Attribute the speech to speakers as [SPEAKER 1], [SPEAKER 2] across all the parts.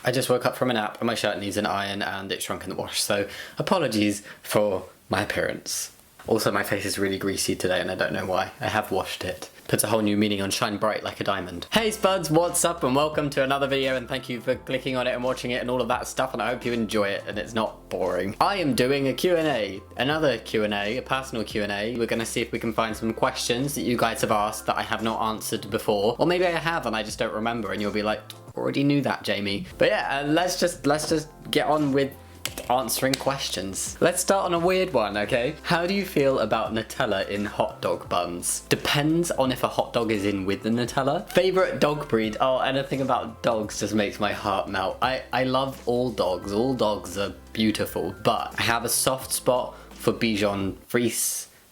[SPEAKER 1] I just woke up from a nap and my shirt needs an iron and it's shrunk in the wash, so apologies for my appearance. Also, my face is really greasy today and I don't know why. I have washed it. Puts a whole new meaning on shine bright like a diamond. Hey Spuds, what's up and welcome to another video, and thank you for clicking on it and watching it and all of that stuff, and I hope you enjoy it and it's not boring. I am doing a Q&A, another Q&A, a personal Q&A. We're gonna see if we can find some questions that you guys have asked that I have not answered before, or maybe I have and I just don't remember and you'll be like, already knew that, Jamie. But yeah, let's just get on with answering questions. Let's start on a weird one, okay? How do you feel about Nutella in hot dog buns? Depends on if a hot dog is in with the Nutella. Favorite dog breed? Oh, anything about dogs just makes my heart melt. I love all dogs. All dogs are beautiful, but I have a soft spot for Bichon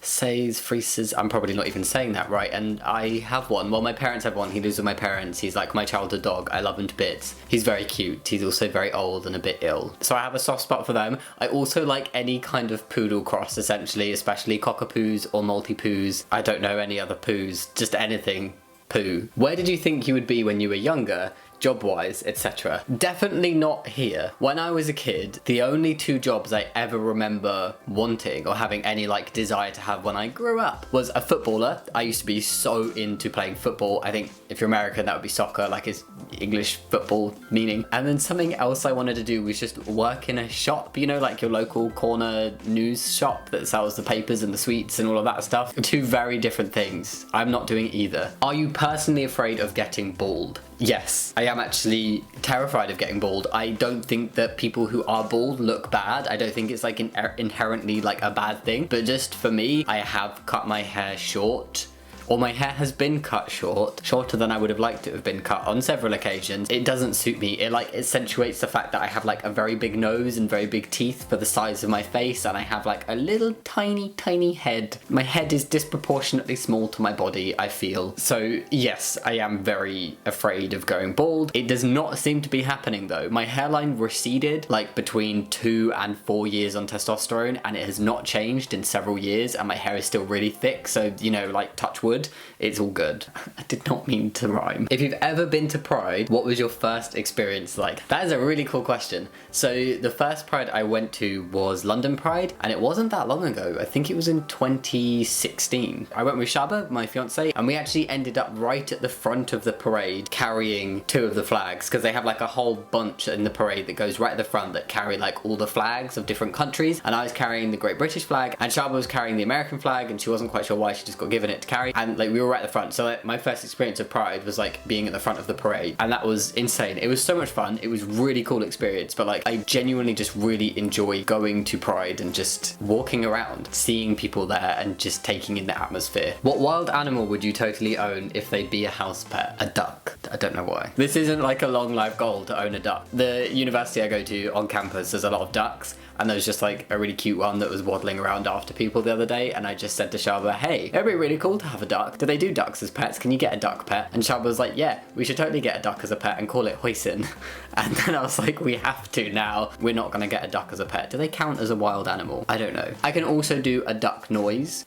[SPEAKER 1] Frises, I'm probably not even saying that right, and I have one. Well, my parents have one. He lives with my parents. He's like my childhood dog. I love him to bits. He's very cute. He's also very old and a bit ill. So I have a soft spot for them. I also like any kind of poodle cross, essentially, especially cockapoos or multi-poos. I don't know any other poos, just anything poo. Where did you think you would be when you were younger? Job-wise, etc. Definitely not here. When I was a kid, the only two jobs I ever remember wanting or having any like desire to have when I grew up was a footballer. I used to be so into playing football. I think if you're American, that would be soccer, like it's English football meaning. And then something else I wanted to do was just work in a shop, you know, like your local corner news shop that sells the papers and the sweets and all of that stuff. Two very different things. I'm not doing either. Are you personally afraid of getting bald? Yes, I am actually terrified of getting bald. I don't think that people who are bald look bad. I don't think it's like inherently like a bad thing. But just for me, I have cut my hair short. Or my hair has been cut short, shorter than I would have liked it to have been cut on several occasions. It doesn't suit me. It like accentuates the fact that I have like a very big nose and very big teeth for the size of my face, and I have like a little tiny head. My head is disproportionately small to my body, I feel. So yes, I am very afraid of going bald. It does not seem to be happening though. My hairline receded like between 2 and 4 years on testosterone, and it has not changed in several years, and my hair is still really thick, so you know, like touch wood. It's all good. I did not mean to rhyme. If you've ever been to Pride, what was your first experience like? That is a really cool question. So the first Pride I went to was London Pride, and it wasn't that long ago. I think it was in 2016. I went with Shaba, my fiance, and we actually ended up right at the front of the parade carrying 2 of the flags, because they have like a whole bunch in the parade that goes right at the front that carry like all the flags of different countries, and I was carrying the Great British flag and Shaba was carrying the American flag, and she wasn't quite sure why, she just got given it to carry, and like we were right at the front. So like, my first experience of Pride was like being at the front of the parade, and that was insane. It was so much fun. It was really cool experience, but like I genuinely just really enjoy going to Pride and just walking around, seeing people there and just taking in the atmosphere. What wild animal would you totally own if they'd be a house pet? A duck. I don't know why. This isn't like a long life goal to own a duck. The university I go to on campus, there's a lot of ducks, and there was just like a really cute one that was waddling around after people the other day, and I just said to Shaba, hey, it'd be really cool to have a duck. Do they do ducks as pets? Can you get a duck pet? And Shaba was like, yeah, we should totally get a duck as a pet and call it Hoisin. And then I was like, we have to now. We're not gonna get a duck as a pet. Do they count as a wild animal? I don't know. I can also do a duck noise.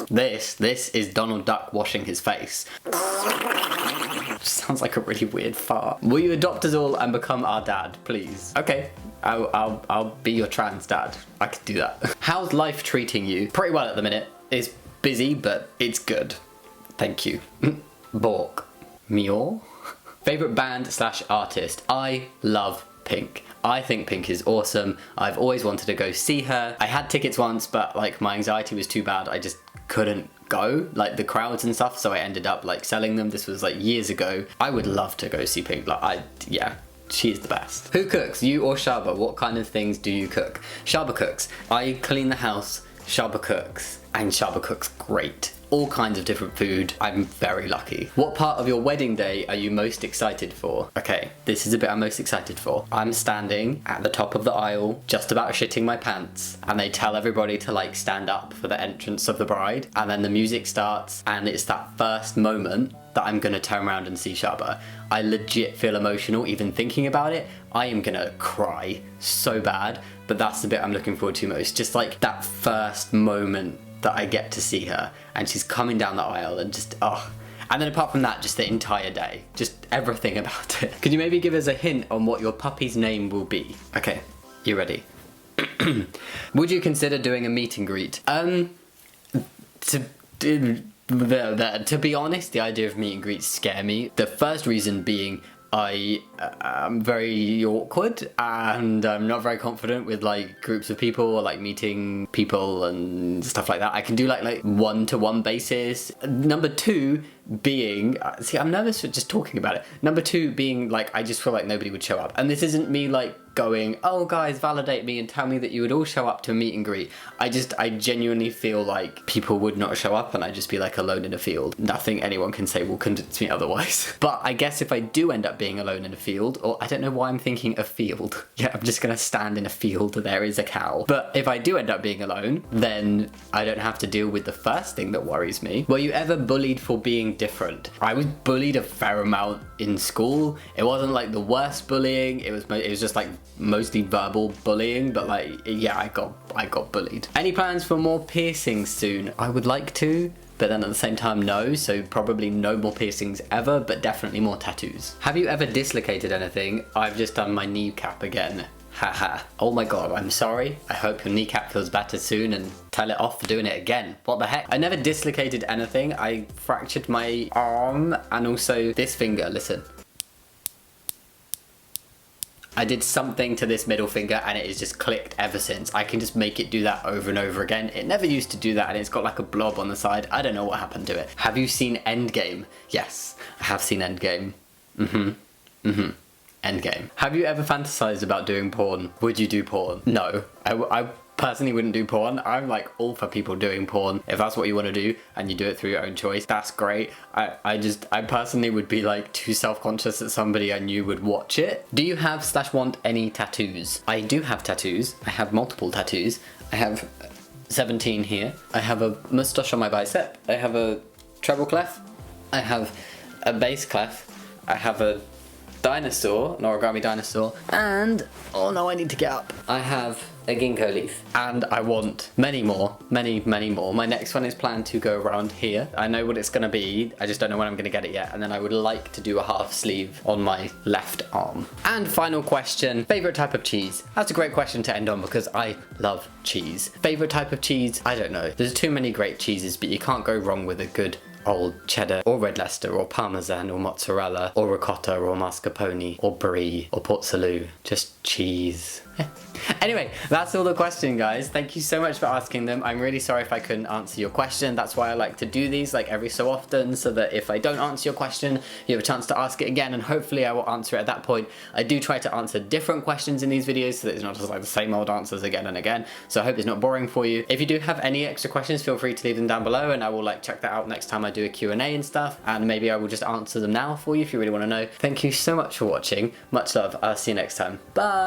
[SPEAKER 1] This is Donald Duck washing his face. Sounds like a really weird fart. Will you adopt us all and become our dad, please? Okay, I'll be your trans dad. I could do that. How's life treating you? Pretty well at the minute. It's busy, but it's good. Thank you. Bork. Mior? Favorite band / artist? I love Pink. I think Pink is awesome. I've always wanted to go see her. I had tickets once, but like my anxiety was too bad. I just couldn't go, like the crowds and stuff, so I ended up like selling them. This was like years ago. I would love to go see Pink. Like yeah, she's the best. Who cooks, you or Shaba? What kind of things do you cook? Shaba cooks. I clean the house, Shaba cooks, and Shaba cooks great. All kinds of different food. I'm very lucky. What part of your wedding day are you most excited for? Okay, this is a bit I'm most excited for. I'm standing at the top of the aisle, just about shitting my pants, and they tell everybody to like stand up for the entrance of the bride, and then the music starts, and it's that first moment that I'm gonna turn around and see Shaba. I legit feel emotional even thinking about it. I am gonna cry so bad, but that's the bit I'm looking forward to most. Just like that first moment that I get to see her, and she's coming down the aisle, and just, oh. And then apart from that, just the entire day. Just everything about it. Could you maybe give us a hint on what your puppy's name will be? Okay, you ready? Would you consider doing a meet and greet? To be honest, the idea of meet and greets scare me. The first reason being I am very awkward and I'm not very confident with like groups of people or like meeting people and stuff like that. I can do like one-to-one basis. Number two being, see, I'm nervous for just talking about it. Number two being like, I just feel like nobody would show up. And this isn't me like going, oh guys, validate me and tell me that you would all show up to a meet and greet. I genuinely feel like people would not show up and I'd just be like alone in a field. Nothing anyone can say will convince me otherwise. But I guess if I do end up being alone in a field, or I don't know why I'm thinking a field. Yeah, I'm just gonna stand in a field, there is a cow. But if I do end up being alone, then I don't have to deal with the first thing that worries me. Were you ever bullied for being different? I was bullied a fair amount in school. It wasn't like the worst bullying, it was just like mostly verbal bullying, but like, yeah, I got bullied. Any plans for more piercings soon? I would like to, but then at the same time, no, so probably no more piercings ever, but definitely more tattoos. Have you ever dislocated anything? I've just done my kneecap again. Haha. Oh my god, I'm sorry. I hope your kneecap feels better soon and tell it off for doing it again. What the heck? I never dislocated anything. I fractured my arm and also this finger, listen. I did something to this middle finger and it has just clicked ever since. I can just make it do that over and over again. It never used to do that and it's got like a blob on the side. I don't know what happened to it. Have you seen Endgame? Yes, I have seen Endgame. Endgame. Have you ever fantasized about doing porn? Would you do porn? No, I personally wouldn't do porn. I'm like all for people doing porn. If that's what you want to do and you do it through your own choice, that's great. I personally would be like too self-conscious that somebody I knew would watch it. Do you have / want any tattoos? I do have tattoos. I have multiple tattoos. I have 17 here. I have a moustache on my bicep. I have a treble clef. I have a bass clef. I have a dinosaur, an origami dinosaur, and oh no, I need to get up. I have a ginkgo leaf, and I want many more. My next one is planned to go around here. I know what it's gonna be, I just don't know when I'm gonna get it yet, and then I would like to do a half sleeve on my left arm. And final question, favorite type of cheese? That's a great question to end on because I love cheese. Favorite type of cheese? I don't know. There's too many great cheeses, but you can't go wrong with a good old cheddar or red Leicester or parmesan or mozzarella or ricotta or mascarpone or brie or port salut. Just cheese. Anyway, that's all the question, guys. Thank you so much for asking them. I'm really sorry if I couldn't answer your question. That's why I like to do these like every so often, so that if I don't answer your question, you have a chance to ask it again, and hopefully I will answer it at that point. I do try to answer different questions in these videos so that it's not just like the same old answers again and again. So I hope it's not boring for you. If you do have any extra questions, feel free to leave them down below and I will like check that out next time I do a Q&A and stuff, and maybe I will just answer them now for you if you really want to know. Thank you so much for watching. Much love. I'll see you next time. Bye.